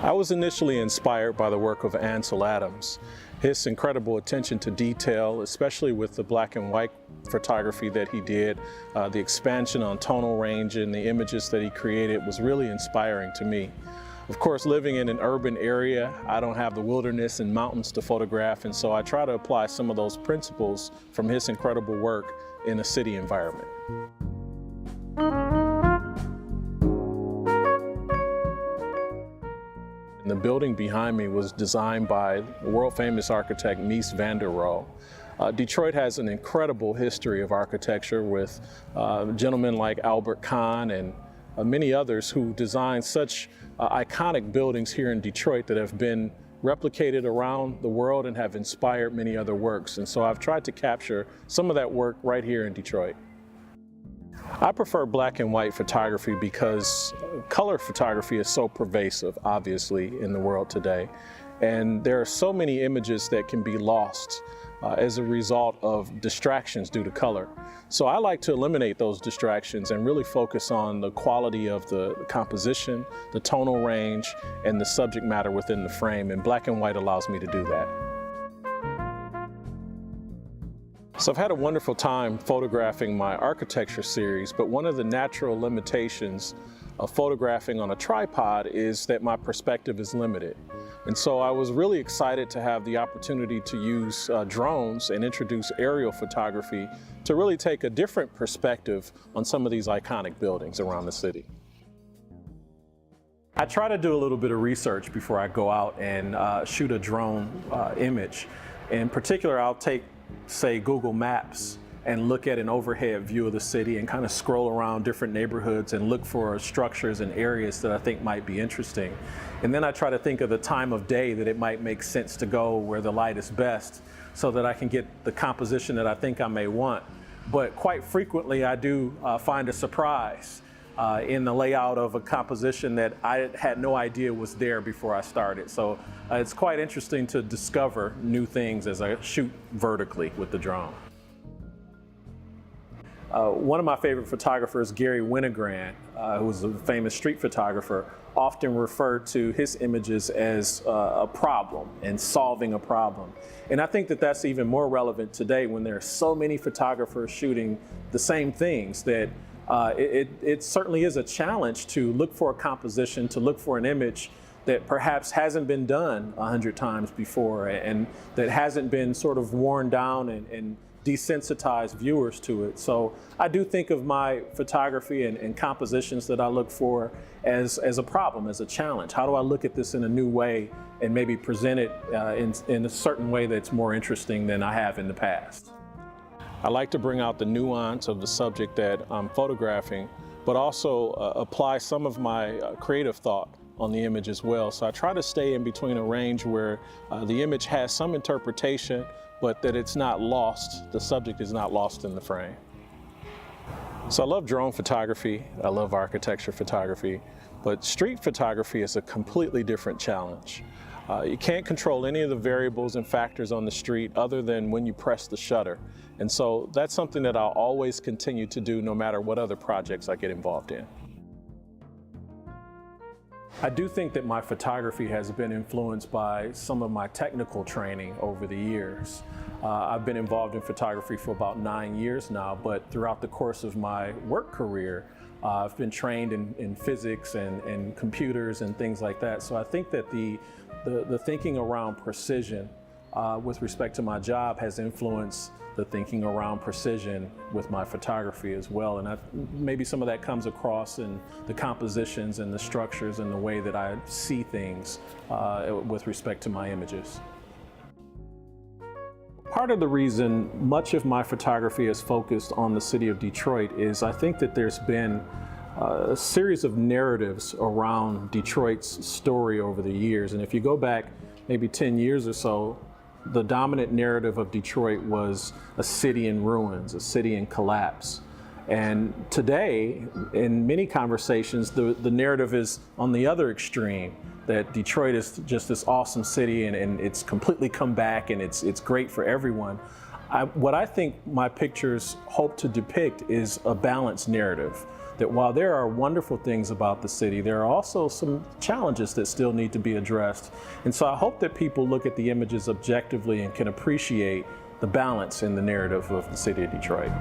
I was initially inspired by the work of Ansel Adams. His incredible attention to detail, especially with the black and white photography that he did, the expansion on tonal range and the images that he created was really inspiring to me. Of course, living in an urban area, I don't have the wilderness and mountains to photograph, and so I try to apply some of those principles from his incredible work in a city environment. The building behind me was designed by world-famous architect Mies van der Rohe. Detroit has an incredible history of architecture with gentlemen like Albert Kahn and many others who designed such iconic buildings here in Detroit that have been replicated around the world and have inspired many other works. And so I've tried to capture some of that work right here in Detroit. I prefer black and white photography because color photography is so pervasive, obviously, in the world today. And there are so many images that can be lost as a result of distractions due to color. So I like to eliminate those distractions and really focus on the quality of the composition, the tonal range, and the subject matter within the frame. And black and white allows me to do that. So I've had a wonderful time photographing my architecture series, but one of the natural limitations of photographing on a tripod is that my perspective is limited. And so I was really excited to have the opportunity to use drones and introduce aerial photography to really take a different perspective on some of these iconic buildings around the city. I try to do a little bit of research before I go out and shoot a drone image. In particular, I'll take, say, Google Maps and look at an overhead view of the city and kind of scroll around different neighborhoods and look for structures and areas that I think might be interesting. And then I try to think of the time of day that it might make sense to go where the light is best so that I can get the composition that I think I may want. But quite frequently I do find a surprise in the layout of a composition that I had no idea was there before I started. So it's quite interesting to discover new things as I shoot vertically with the drone. One of my favorite photographers, Garry Winogrand, who was a famous street photographer, often referred to his images as a problem and solving a problem. And I think that that's even more relevant today when there are so many photographers shooting the same things that it certainly is a challenge to look for a composition, to look for an image that perhaps hasn't been done 100 times before and that hasn't been sort of worn down and desensitize viewers to it. So I do think of my photography and compositions that I look for as a problem, as a challenge. How do I look at this in a new way and maybe present it in a certain way that's more interesting than I have in the past? I like to bring out the nuance of the subject that I'm photographing, but also apply some of my creative thought on the image as well. So I try to stay in between a range where the image has some interpretation, but that it's not lost, the subject is not lost in the frame. So I love drone photography, I love architecture photography, but street photography is a completely different challenge. You can't control any of the variables and factors on the street other than when you press the shutter. And so that's something that I'll always continue to do no matter what other projects I get involved in. I do think that my photography has been influenced by some of my technical training over the years. I've been involved in photography for about 9 years now, but throughout the course of my work career, I've been trained in physics and computers and things like that. So I think that the thinking around precision with respect to my job has influenced the thinking around precision with my photography as well. And maybe some of that comes across in the compositions and the structures and the way that I see things with respect to my images. Part of the reason much of my photography is focused on the city of Detroit is I think that there's been a series of narratives around Detroit's story over the years. And if you go back maybe 10 years or so, the dominant narrative of Detroit was a city in ruins, a city in collapse. And today, in many conversations, the narrative is on the other extreme, that Detroit is just this awesome city and it's completely come back and it's great for everyone. What I think my pictures hope to depict is a balanced narrative that while there are wonderful things about the city, there are also some challenges that still need to be addressed. And so I hope that people look at the images objectively and can appreciate the balance in the narrative of the city of Detroit.